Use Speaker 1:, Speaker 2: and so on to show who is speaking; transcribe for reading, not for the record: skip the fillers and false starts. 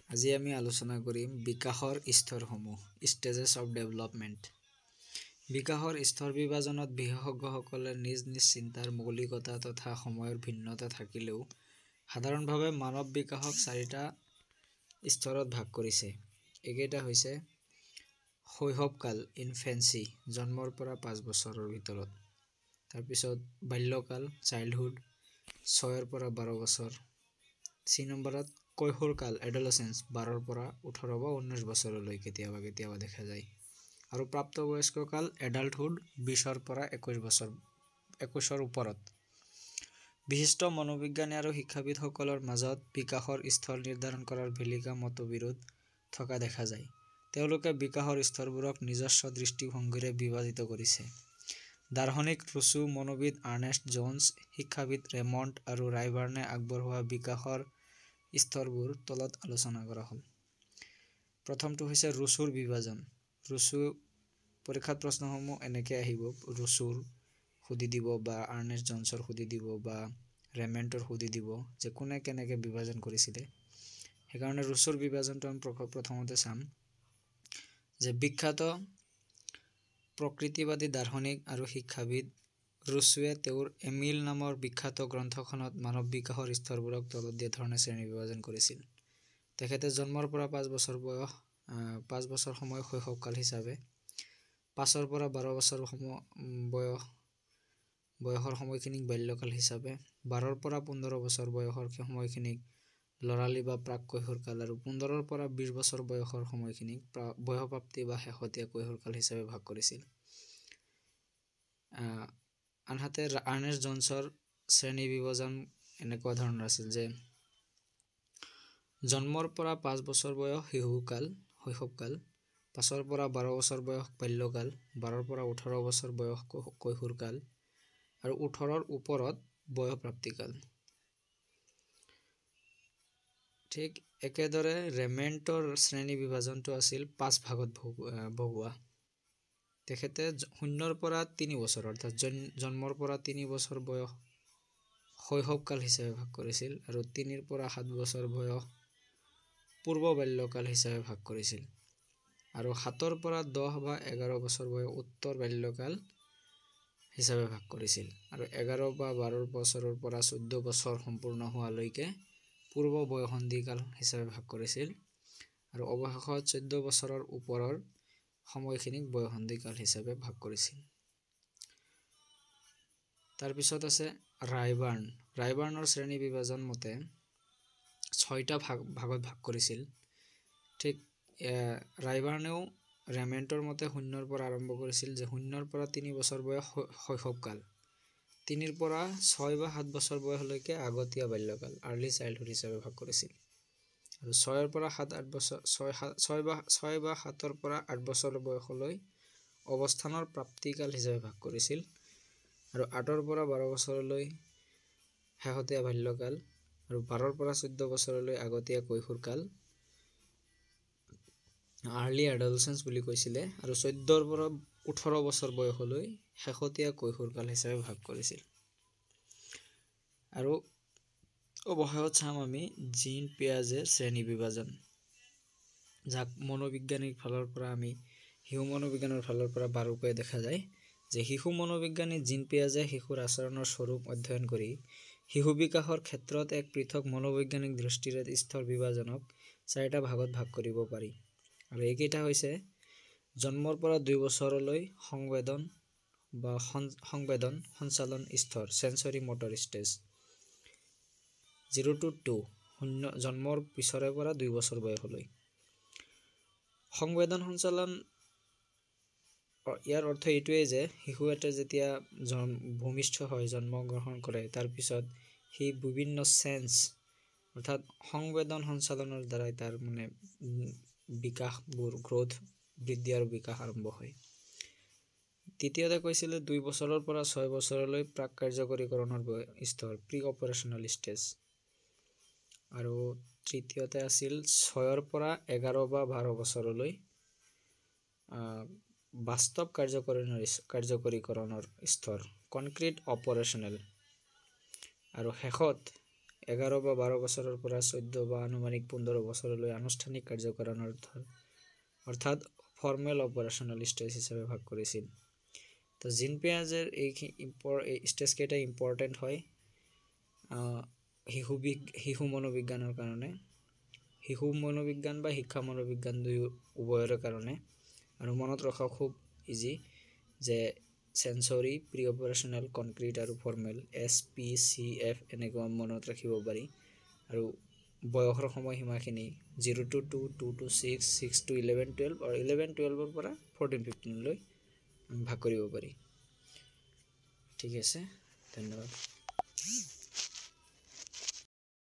Speaker 1: আজি আমি আলোচনা কৰিম বিকাশৰ স্তৰসমূহ ষ্টেজেছ অফ ডেভেলপমেণ্ট। বিকাশৰ স্তৰ বিভাজনত বিশেষজ্ঞসকলে নিজ নিজ চিন্তাৰ মৌলিকতা তথা সময়ৰ ভিন্নতা থাকিলেও সাধাৰণভাৱে মানৱ বিকাশক 4টা স্তৰত ভাগ কৰিছে। এইকেইটা হৈছে শৈশৱকাল ইনফেন্সি, জন্মৰ পৰা 5 বছৰৰ ভিতৰত। তাৰপিছত বাল্যকাল চাইল্ডহুড, 6 পৰা 12 বছৰ। 3 নম্বৰত কৈশোৰকাল এডলেচেন্স, 12 পৰা 18 বা 19 বছৰলৈ কেতিয়াবা দেখা যায়। আৰু প্ৰাপ্তবয়স্ক কাল এডাল্টহুড, 20 পৰা 21 ওপৰত। বিশিষ্ট মনোবিজ্ঞানী আৰু শিক্ষাবিদসকলৰ মাজত বিকাশৰ স্তৰ নিৰ্ধাৰণ কৰাৰ ভেলিকা মতবিৰোধ থকা দেখা যায়। তেওঁলোকে বিকাশৰ স্তৰবোৰক নিজস্ব দৃষ্টিভংগীৰে বিভাজিত কৰিছে। দাৰ্শনিক ৰুছো, মনোবিদ আৰ্নেষ্ট জোন্স, শিক্ষাবিদ ৰেমণ্ড আৰু ৰাইবাৰ্ণে আগবঢ়োৱা বিকাশৰ স্তৰবোৰ তলত আলোচনা কৰা হ'ল। প্ৰথমটো হৈছে ৰুছোৰ বিভাজন। ৰুছো পৰীক্ষাত প্ৰশ্নসমূহ এনেকৈ আহিব, ৰুছোৰ সুধি দিব বা আৰ্নেষ্ট জোন্সৰ সুধি দিব বা ৰেমণ্ডৰ সুধি দিব যে কোনে কেনেকৈ বিভাজন কৰিছিলে। সেইকাৰণে ৰুছোৰ বিভাজনটো আমি প্ৰথমতে চাম। যে বিখ্যাত প্ৰকৃতিবাদী দাৰ্শনিক আৰু শিক্ষাবিদ ৰুছোৱে তেওঁৰ এমিল নামৰ বিখ্যাত গ্ৰন্থখনত মানৱ বিকাশৰ স্তৰবোৰক তলত দিয়া ধৰণে শ্ৰেণী বিভাজন কৰিছিল। তেখেতে জন্মৰ পৰা 5 বছৰ সময় শৈশৱকাল হিচাপে, 5 পৰা 12 বছৰ বয়সৰ সময়খিনিক বাল্যকাল হিচাপে, 12 পৰা 15 বছৰ বয়সৰ সময়খিনিক লৰালি বা প্ৰাক কৈশোৰকাল আৰু 15 পৰা 20 বছৰ বয়সৰ সময়খিনিক বয়ঃপ্ৰাপ্তি বা শেহতীয়া কৈশোৰকাল হিচাপে ভাগ কৰিছিল। আনহাতে আৰ্নেষ্ট জোন্সৰ শ্ৰেণী বিভাজন এনেকুৱা ধৰণৰ আছিল যে জন্মৰ পৰা 5 বছৰ বয়স শৈশৱকাল, 5 পৰা 12 বছৰ বয়স বাল্যকাল, 12 পৰা 18 বছৰ বয়স কৈশোৰকাল আৰু 18ৰ ওপৰত বয়ঃপ্ৰাপ্তিকাল। ঠিক একেদৰে ৰেমণ্ডৰ শ্ৰেণী বিভাজনটো আছিল 5 ভাগত ভগোৱা। তেখেতে 0 পৰা 3 বছৰ অৰ্থাৎ জন্মৰ পৰা 3 বছৰ বয়স শৈশৱকাল হিচাপে ভাগ কৰিছিল আৰু 3 পৰা 7 বছৰ বয়স পূৰ্ব বাল্যকাল হিচাপে ভাগ কৰিছিল আৰু 7 পৰা 10 বা 11 বছৰ বয়স উত্তৰ বাল্যকাল হিচাপে ভাগ কৰিছিল আৰু 11 বা 12 বছৰৰ পৰা 14 বছৰ সম্পূৰ্ণ হোৱালৈকে পূৰ্ব বয়সন্ধিকাল হিচাপে ভাগ কৰিছিল আৰু অৱশেষত 14 বছৰৰ ওপৰৰ সময়খিনিক বয়সন্ধিকাল হিচাপে ভাগ কৰিছিল। তাৰপিছত আছে ৰাইবাৰ্ণৰ শ্ৰেণী বিভাজন মতে 6টা ভাগত ভাগ কৰিছিল। ঠিক ৰাইবাৰ্ণেও ৰেমণ্ডৰ মতে 0 পৰা আৰম্ভ কৰিছিল যে 0 পৰা 3 বছৰ বয়স শৈশৱকাল, 3 পৰা 6 বা 7 বছৰ বয়সলৈকে আগতীয়া বাল্যকাল আৰ্লি চাইল্ডহুড হিচাপে ভাগ কৰিছিল আৰু 6 বা 7 পৰা 8 বছৰ বয়সলৈ অৱস্থানৰ প্ৰাপ্তিকাল হিচাপে ভাগ কৰিছিল আৰু 8 পৰা 12 বছৰলৈ শেহতীয়া বাল্যকাল আৰু 12 পৰা 14 বছৰলৈ আগতীয়া কৈশোৰকাল আৰ্লি এডলচেন্স বুলি কৈছিলে আৰু 14 পৰা 18 বছৰ বয়সলৈ শেহতীয়া কৈশোৰকাল হিচাপে ভাগ কৰিছিল। আৰু অৱশেষত চাম আমি জীন পিয়াজেৰ শ্ৰেণী বিভাজন, যাক মনোবিজ্ঞানিক ফালৰ পৰা শিশু মনোবিজ্ঞানৰ ফালৰ পৰা বাৰুকৈ দেখা যায় যে শিশু মনোবিজ্ঞানী জীন পিয়াজে শিশুৰ আচৰণৰ স্বৰূপ অধ্যয়ন কৰি শিশু বিকাশৰ ক্ষেত্ৰত এক পৃথক মনোবৈজ্ঞানিক দৃষ্টিৰে স্তৰ বিভাজনক 4টা ভাগত ভাগ কৰিব পাৰি আৰু এইকেইটা হৈছে জন্মৰ পৰা 2 বছৰলৈ সংবেদন সঞ্চালন স্তৰ চেঞ্চৰি মটৰ ষ্টেজ, 0 to 2 জন্মৰ পিছৰে পৰা 2 বছৰ বয়সলৈ। সংবেদন সঞ্চালন ইয়াৰ অৰ্থ এইটোৱেই যে শিশু এটা যেতিয়া ভূমিষ্ঠ হয়, জন্মগ্ৰহণ কৰে, তাৰপিছত সি বিভিন্ন চেঞ্চ অৰ্থাৎ সংবেদন সঞ্চালনৰ দ্বাৰাই তাৰ বিকাশবোৰ বৃদ্ধি আৰু বিকাশ আৰম্ভ হয়। দ্বিতীয়তে কৈছিলে 2 বছৰৰ পৰা 6 বছৰলৈ প্ৰাক কাৰ্যকৰীকৰণৰ স্তৰ প্ৰি অপাৰেশ্যনেল ষ্টেজ আৰু তৃতীয়তে আছিল 6 পৰা 11 বা 12 বছৰলৈ বাস্তৱ কাৰ্যকৰীকৰণৰ স্তৰ কনক্ৰিট অপাৰেশ্যনেল আৰু শেষত 11 বা 12 বছৰৰ পৰা 14 বা আনুমানিক 15 বছৰলৈ আনুষ্ঠানিক কাৰ্যকৰণৰ অৰ্থাৎ ফৰ্মেল অপাৰেশ্যনেল ষ্টেজ হিচাপে ভাগ কৰিছিল। তো জিন পেয়াজেৰ এই ষ্টেজকেইটা ইম্পৰ্টেণ্ট হয় শিশু মনোবিজ্ঞানৰ কাৰণে, শিশু মনোবিজ্ঞান বা শিক্ষা মনোবিজ্ঞান উভয়ৰে কাৰণে। আৰু মনত ৰখা খুব ইজি যে চেঞ্চৰি, প্ৰি অপাৰেশ্যনেল, কনক্ৰিট আৰু ফৰ্মেল SPCF এনেকুৱা মনত ৰাখিব পাৰি। আৰু বয়সৰ সময়সীমাখিনি 0 to 2, 2 to 6, 6 to 11, 12 আৰু 11-12ৰ পৰা 14-15লৈ ভাগ কৰিব পাৰি। ঠিক আছে, ধন্যবাদ।